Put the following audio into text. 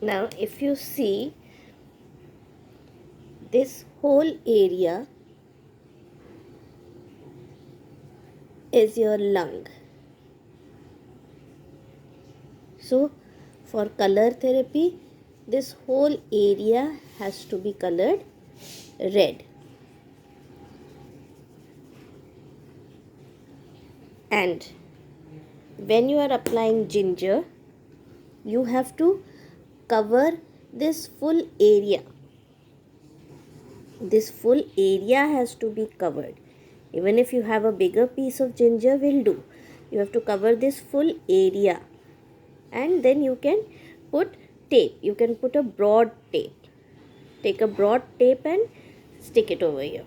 Now if you see, this whole area is your lung. So for color therapy, this whole area has to be colored red. And when you are applying ginger, you have to cover this full area. This full area has to be covered. Even if you have a bigger piece of ginger will do. You have to cover this full area. And then you can put tape. You can put a broad tape. Take a broad tape and stick it over here.